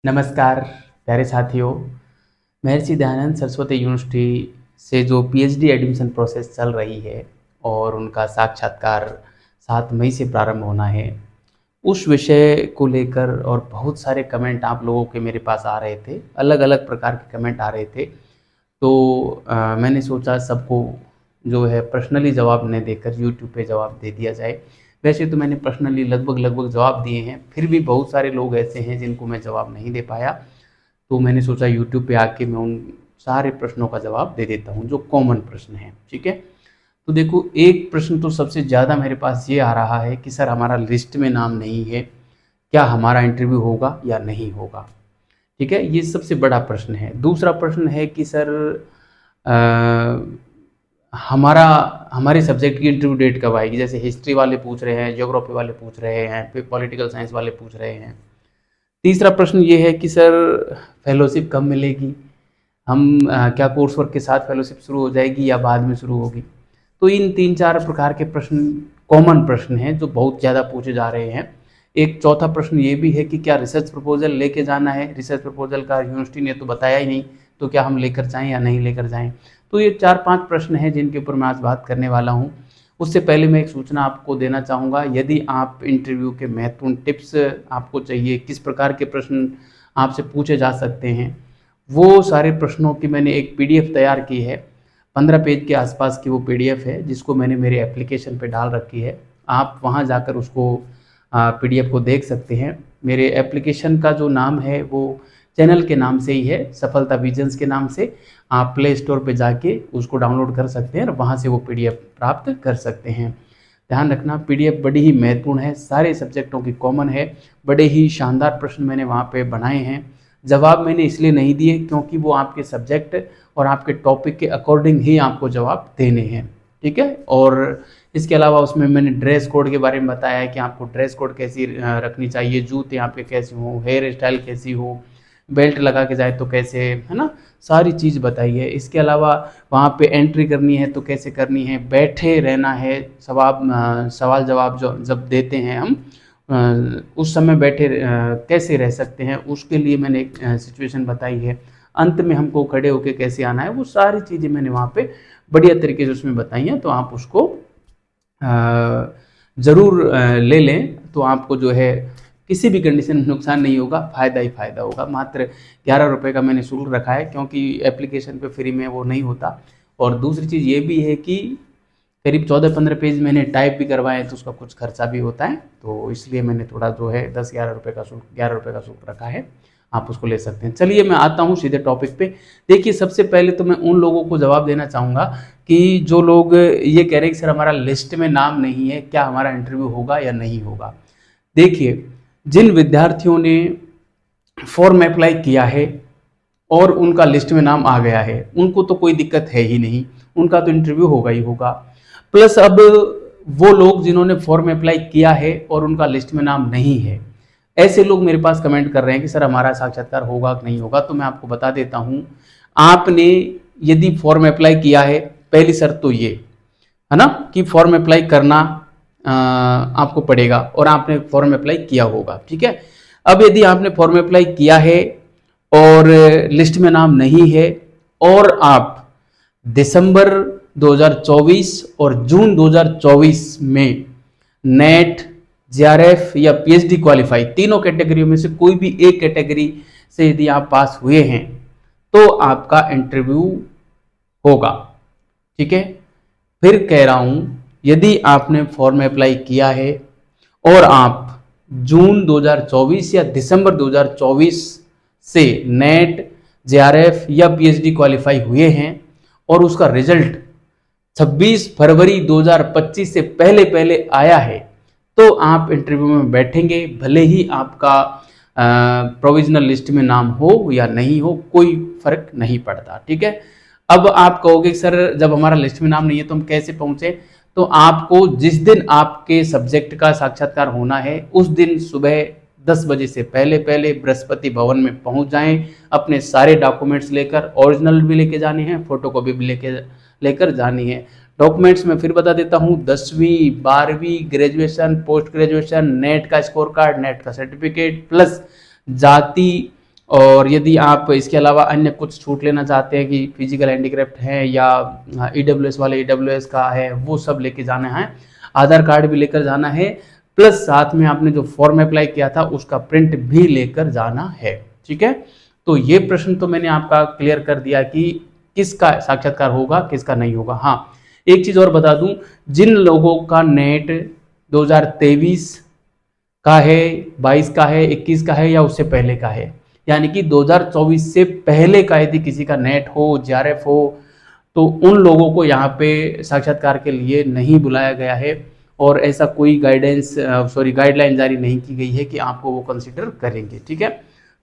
नमस्कार प्यारे साथियों। महर्षि दयानंद सरस्वती यूनिवर्सिटी से जो पीएचडी एडमिशन प्रोसेस चल रही है और उनका साक्षात्कार 7 मई से प्रारंभ होना है, उस विषय को लेकर और बहुत सारे कमेंट आप लोगों के मेरे पास आ रहे थे। अलग अलग प्रकार के कमेंट आ रहे थे। तो मैंने सोचा सबको जो है पर्सनली जवाब न देकर यूट्यूब पे जवाब दे दिया जाए। वैसे तो मैंने पर्सनली लगभग जवाब दिए हैं, फिर भी बहुत सारे लोग ऐसे हैं जिनको मैं जवाब नहीं दे पाया। तो मैंने सोचा यूट्यूब पे आके मैं उन सारे प्रश्नों का जवाब दे देता हूँ जो कॉमन प्रश्न हैं। ठीक है, तो देखो, एक प्रश्न तो सबसे ज़्यादा मेरे पास ये आ रहा है कि सर हमारा लिस्ट में नाम नहीं है, क्या हमारा इंटरव्यू होगा या नहीं होगा। ठीक है, ये सबसे बड़ा प्रश्न है। दूसरा प्रश्न है कि सर हमारा हमारे सब्जेक्ट की इंटरव्यू डेट कब आएगी। जैसे हिस्ट्री वाले पूछ रहे हैं, ज्योग्राफी वाले पूछ रहे हैं, फिर पॉलिटिकल साइंस वाले पूछ रहे हैं। तीसरा प्रश्न ये है कि सर फेलोशिप कब मिलेगी, हम क्या कोर्स वर्क के साथ फेलोशिप शुरू हो जाएगी या बाद में शुरू होगी। तो इन 3-4 प्रकार के प्रश्न कॉमन प्रश्न हैं जो बहुत ज़्यादा पूछे जा रहे हैं। एक चौथा प्रश्न ये भी है कि क्या रिसर्च प्रपोजल लेके जाना है। रिसर्च प्रपोजल का यूनिवर्सिटी ने तो बताया ही नहीं, तो क्या हम लेकर जाएं या नहीं लेकर जाएं। तो ये 4-5 प्रश्न हैं जिनके ऊपर मैं आज बात करने वाला हूँ। उससे पहले मैं एक सूचना आपको देना चाहूँगा। यदि आप इंटरव्यू के महत्वपूर्ण टिप्स आपको चाहिए, किस प्रकार के प्रश्न आपसे पूछे जा सकते हैं, वो सारे प्रश्नों की मैंने एक पीडीएफ तैयार की है। 15 पेज के आसपास की वो पीडीएफ है जिसको मैंने मेरे एप्लीकेशन पे डाल रखी है। आप वहाँ जाकर उसको पीडीएफ को देख सकते हैं। मेरे एप्लीकेशन का जो नाम है वो चैनल के नाम से ही है, सफलता विजन्स के नाम से। आप प्ले स्टोर पे जाके उसको डाउनलोड कर सकते हैं और वहाँ से वो पीडीएफ प्राप्त कर सकते हैं। ध्यान रखना, पीडीएफ बड़ी ही महत्वपूर्ण है, सारे सब्जेक्टों की कॉमन है। बड़े ही शानदार प्रश्न मैंने वहाँ पे बनाए हैं। जवाब मैंने इसलिए नहीं दिए क्योंकि वो आपके सब्जेक्ट और आपके टॉपिक के अकॉर्डिंग ही आपको जवाब देने हैं। ठीक है, और इसके अलावा उसमें मैंने ड्रेस कोड के बारे में बताया है कि आपको ड्रेस कोड कैसी रखनी चाहिए, जूते आपके कैसे हों, हेयर स्टाइल कैसी हो, बेल्ट लगा के जाए तो कैसे, है ना, सारी चीज़ बताई है। इसके अलावा वहाँ पे एंट्री करनी है तो कैसे करनी है, बैठे रहना है, सवाल जवाब जो जब देते हैं हम उस समय बैठे कैसे रह सकते हैं, उसके लिए मैंने एक सिचुएशन बताई है। अंत में हमको खड़े होके कैसे आना है, वो सारी चीज़ें मैंने वहाँ पे बढ़िया तरीके से उसमें बताई हैं। तो आप उसको ज़रूर ले लें, तो आपको जो है किसी भी कंडीशन में नुकसान नहीं होगा, फ़ायदा ही फ़ायदा होगा। मात्र 11 रुपये का मैंने शुल्क रखा है क्योंकि एप्लीकेशन पे फ्री में वो नहीं होता। और दूसरी चीज़ ये भी है कि करीब 14-15 पेज मैंने टाइप भी करवाए तो उसका कुछ खर्चा भी होता है, तो इसलिए मैंने थोड़ा जो है 10-11 रुपये का शुल्क 11 रुपये का शुल्क रखा है। आप उसको ले सकते हैं। चलिए मैं आता हूँ सीधे टॉपिक पे। देखिए, सबसे पहले तो मैं उन लोगों को जवाब देना चाहूँगा कि जो लोग ये कह रहे हैं कि सर हमारा लिस्ट में नाम नहीं है, क्या हमारा इंटरव्यू होगा या नहीं होगा। देखिए, जिन विद्यार्थियों ने फॉर्म अप्लाई किया है और उनका लिस्ट में नाम आ गया है, उनको तो कोई दिक्कत है ही नहीं, उनका तो इंटरव्यू होगा ही होगा। प्लस अब वो लोग जिन्होंने फॉर्म अप्लाई किया है और उनका लिस्ट में नाम नहीं है, ऐसे लोग मेरे पास कमेंट कर रहे हैं कि सर हमारा साक्षात्कार होगा कि नहीं होगा। तो मैं आपको बता देता हूँ, आपने यदि फॉर्म अप्लाई किया है, पहली शर्त तो ये है ना कि फॉर्म अप्लाई करना आपको पड़ेगा और आपने फॉर्म अप्लाई किया होगा। ठीक है, अब यदि आपने फॉर्म अप्लाई किया है और लिस्ट में नाम नहीं है और आप दिसंबर 2024 और जून 2024 में नेट, जेआरएफ या पीएचडी क्वालिफाई, तीनों कैटेगरियों में से कोई भी एक कैटेगरी से यदि आप पास हुए हैं तो आपका इंटरव्यू होगा। ठीक है, फिर कह रहा हूं, यदि आपने फॉर्म अप्लाई किया है और आप जून 2024 या दिसंबर 2024 से नेट, जेआरएफ या पीएचडी क्वालिफाई हुए हैं और उसका रिजल्ट 26 फरवरी 2025 से पहले पहले आया है, तो आप इंटरव्यू में बैठेंगे, भले ही आपका प्रोविजनल लिस्ट में नाम हो या नहीं हो, कोई फर्क नहीं पड़ता। ठीक है, अब आप कहोगे सर जब हमारा लिस्ट में नाम नहीं है तो हम कैसे पहुंचे। तो आपको जिस दिन आपके सब्जेक्ट का साक्षात्कार होना है उस दिन सुबह 10 बजे से पहले पहले बृहस्पति भवन में पहुंच जाएं। अपने सारे डॉक्यूमेंट्स लेकर, ओरिजिनल भी लेके जाने हैं, फोटोकॉपी भी लेकर जानी है। डॉक्यूमेंट्स में फिर बता देता हूँ, 10वीं 12वीं ग्रेजुएशन, पोस्ट ग्रेजुएशन, नेट का स्कोर कार्ड, नेट का सर्टिफिकेट, प्लस जाति और यदि आप इसके अलावा अन्य कुछ छूट लेना चाहते हैं कि फिजिकल हैंडीक्राफ्ट है या EWS वाले EWS का है, वो सब लेके जाना है। आधार कार्ड भी लेकर जाना है, प्लस साथ में आपने जो फॉर्म अप्लाई किया था उसका प्रिंट भी लेकर जाना है। ठीक है, तो ये प्रश्न तो मैंने आपका क्लियर कर दिया कि किसका साक्षात्कार होगा, किसका नहीं होगा। हाँ, एक चीज़ और बता दूं, जिन लोगों का नेट 2023 का है, 22 का है, 21 का है या उससे पहले का है, यानी कि 2024 से पहले का यदि किसी का नेट हो, JRF हो, तो उन लोगों को यहाँ पे साक्षात्कार के लिए नहीं बुलाया गया है और ऐसा कोई गाइडलाइन जारी नहीं की गई है कि आपको वो कंसिडर करेंगे। ठीक है,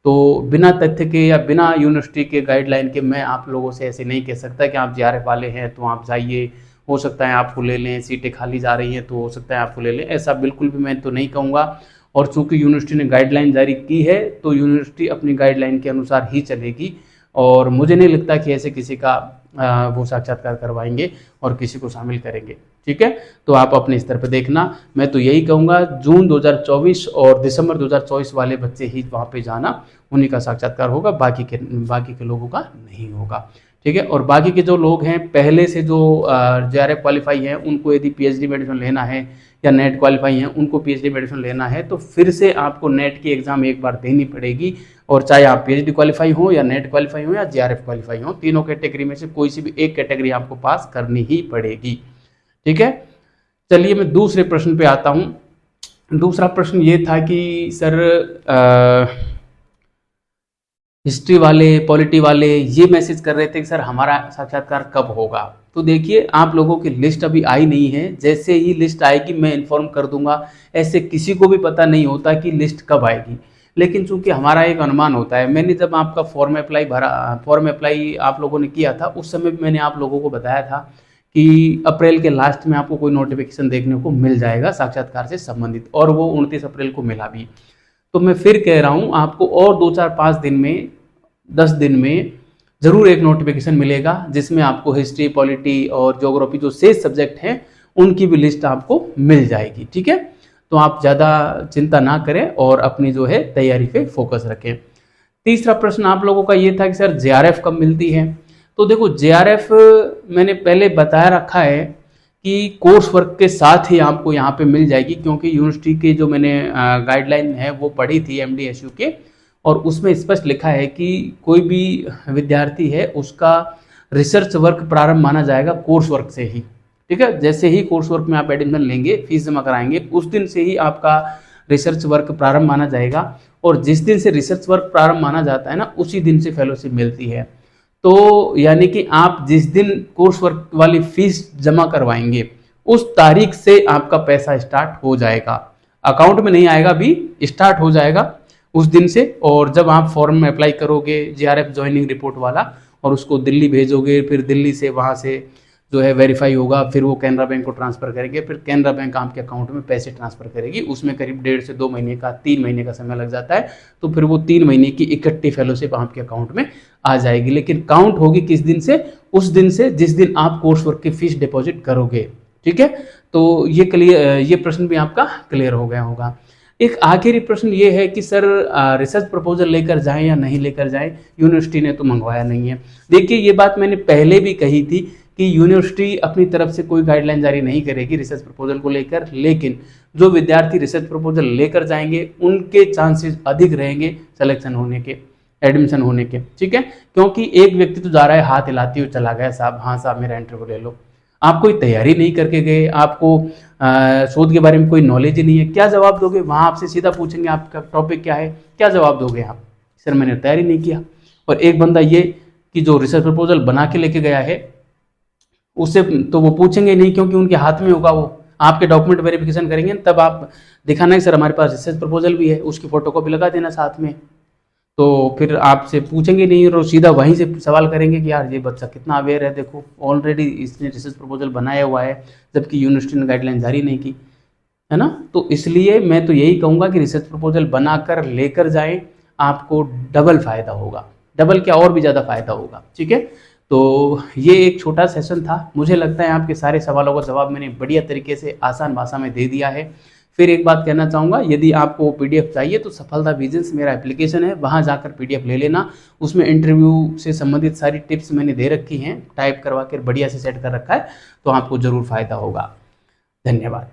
तो बिना तथ्य के या बिना यूनिवर्सिटी के गाइडलाइन के मैं आप लोगों से ऐसे नहीं कह सकता कि आप JRF वाले हैं तो आप जाइए, हो सकता है आपको ले लें, सीटें खाली जा रही हैं तो हो सकता है आपको ले लें, ऐसा बिल्कुल भी मैं तो नहीं कहूँगा। और चूंकि यूनिवर्सिटी ने गाइडलाइन जारी की है तो यूनिवर्सिटी अपनी गाइडलाइन के अनुसार ही चलेगी और मुझे नहीं लगता कि ऐसे किसी का वो साक्षात्कार करवाएंगे और किसी को शामिल करेंगे। ठीक है, तो आप अपने स्तर पर देखना। मैं तो यही कहूँगा जून 2024 और दिसंबर 2024 वाले बच्चे ही वहाँ पे जाना, उन्हीं का साक्षात्कार होगा, बाकी के लोगों का नहीं होगा। ठीक है, और बाकी के जो लोग हैं पहले से जो JRF क्वालिफाई हैं, उनको यदि PhD में एडमिशन लेना है या नेट क्वालिफाई हैं उनको PhD में एडमिशन लेना है तो फिर से आपको नेट की एग्ज़ाम एक बार देनी पड़ेगी। और चाहे आप PhD क्वालिफाई हो या नेट क्वालिफाई हो या JRF क्वालिफाई हो, तीनों कैटेगरी में से कोई सी भी एक कैटेगरी आपको पास करनी ही पड़ेगी। ठीक है, चलिए मैं दूसरे प्रश्न पे आता हूँ। दूसरा प्रश्न ये था कि सर हिस्ट्री वाले, पॉलिटी वाले ये मैसेज कर रहे थे कि सर हमारा साक्षात्कार कब होगा। तो देखिए, आप लोगों की लिस्ट अभी आई नहीं है, जैसे ही लिस्ट आएगी मैं इन्फॉर्म कर दूंगा। ऐसे किसी को भी पता नहीं होता कि लिस्ट कब आएगी, लेकिन चूंकि हमारा एक अनुमान होता है। मैंने जब आपका फॉर्म अप्लाई आप लोगों ने किया था, उस समय मैंने आप लोगों को बताया था कि अप्रैल के लास्ट में आपको कोई नोटिफिकेशन देखने को मिल जाएगा साक्षात्कार से संबंधित, और वो 29 अप्रैल को मिला भी। तो मैं फिर कह रहा हूँ आपको और 2-4-5 दिन में, 10 दिन में ज़रूर एक नोटिफिकेशन मिलेगा जिसमें आपको हिस्ट्री, पॉलिटी और ज्योग्राफी जो शेष सब्जेक्ट हैं उनकी भी लिस्ट आपको मिल जाएगी। ठीक है, तो आप ज़्यादा चिंता ना करें और अपनी जो है तैयारी पे फोकस रखें। तीसरा प्रश्न आप लोगों का ये था कि सर JRF कब मिलती है। तो देखो, JRF मैंने पहले बताया रखा है कि कोर्स वर्क के साथ ही आपको यहाँ पे मिल जाएगी, क्योंकि यूनिवर्सिटी के जो मैंने गाइडलाइन है वो पढ़ी थी MDSU के, और उसमें स्पष्ट लिखा है कि कोई भी विद्यार्थी है उसका रिसर्च वर्क प्रारंभ माना जाएगा कोर्स वर्क से ही। ठीक है, जैसे ही कोर्स वर्क में आप एडमिशन लेंगे, फीस जमा कराएंगे, उस दिन से ही आपका रिसर्च वर्क प्रारंभ माना जाएगा, और जिस दिन से रिसर्च वर्क प्रारंभ माना जाता है ना, उसी दिन से फेलोशिप मिलती है। तो यानी कि आप जिस दिन कोर्स वर्क वाली फीस जमा करवाएंगे उस तारीख से आपका पैसा स्टार्ट हो जाएगा, अकाउंट में नहीं आएगा, अभी स्टार्ट हो जाएगा उस दिन से। और जब आप फॉर्म में अप्लाई करोगे JRF ज्वाइनिंग रिपोर्ट वाला, और उसको दिल्ली भेजोगे, फिर दिल्ली से वहाँ से जो है वेरीफाई होगा, फिर वो कैनरा बैंक को ट्रांसफ़र करेंगे, फिर कैनरा बैंक आपके अकाउंट में पैसे ट्रांसफ़र करेगी। उसमें करीब 1.5 से 2 महीने का, 3 महीने का समय लग जाता है। तो फिर वो 3 महीने की इकट्ठी फेलोशिप आपके अकाउंट में आ जाएगी, लेकिन काउंट होगी किस दिन से? उस दिन से जिस दिन आप कोर्स वर्क की फीस डिपॉजिट करोगे। ठीक है, तो ये प्रश्न भी आपका क्लियर हो गया होगा। एक आखिरी प्रश्न ये है कि सर रिसर्च प्रपोजल लेकर जाएं या नहीं लेकर जाएं, यूनिवर्सिटी ने तो मंगवाया नहीं है। देखिए, ये बात मैंने पहले भी कही थी कि यूनिवर्सिटी अपनी तरफ से कोई गाइडलाइन जारी नहीं करेगी रिसर्च प्रपोजल को लेकर, लेकिन जो विद्यार्थी रिसर्च प्रपोजल लेकर जाएंगे उनके चांसेस अधिक रहेंगे सिलेक्शन होने के, एडमिशन होने के। ठीक है, क्योंकि एक व्यक्ति तो जा रहा है हाथ हिलाते हुए चला गया, साहब हाँ साहब मेरा इंटरव्यू ले लो। आप कोई तैयारी नहीं करके गए, आपको शोध के बारे में कोई नॉलेज ही नहीं है, क्या जवाब दोगे? वहाँ आपसे सीधा पूछेंगे आपका टॉपिक क्या है, क्या जवाब दोगे आप? सर मैंने तैयारी नहीं किया। और एक बंदा ये कि जो रिसर्च प्रपोजल बना के लेके गया है, उससे तो वो पूछेंगे नहीं, क्योंकि उनके हाथ में होगा, वो आपके डॉक्यूमेंट वेरिफिकेशन करेंगे, तब आप दिखाना है सर हमारे पास रिसर्च प्रपोजल भी है, उसकी फोटोकॉपी लगा देना साथ में। तो फिर आपसे पूछेंगे नहीं और सीधा वहीं से सवाल करेंगे कि यार ये बच्चा कितना अवेयर है, देखो ऑलरेडी इसने रिसर्च प्रपोजल बनाया हुआ है, जबकि यूनिवर्सिटी ने गाइडलाइन जारी नहीं की है ना। तो इसलिए मैं तो यही कहूँगा कि रिसर्च प्रपोजल बनाकर लेकर जाएं, आपको डबल फायदा होगा, डबल क्या और भी ज़्यादा फायदा होगा। ठीक है, तो ये एक छोटा सेशन था। मुझे लगता है आपके सारे सवालों का जवाब मैंने बढ़िया तरीके से आसान भाषा में दे दिया है। फिर एक बात कहना चाहूँगा, यदि आपको वो पीडीएफ चाहिए तो सफलता विजन्स मेरा एप्लीकेशन है, वहाँ जाकर पीडीएफ ले लेना। उसमें इंटरव्यू से संबंधित सारी टिप्स मैंने दे रखी हैं, टाइप करवा कर बढ़िया से सेट कर रखा है, तो आपको ज़रूर फ़ायदा होगा। धन्यवाद।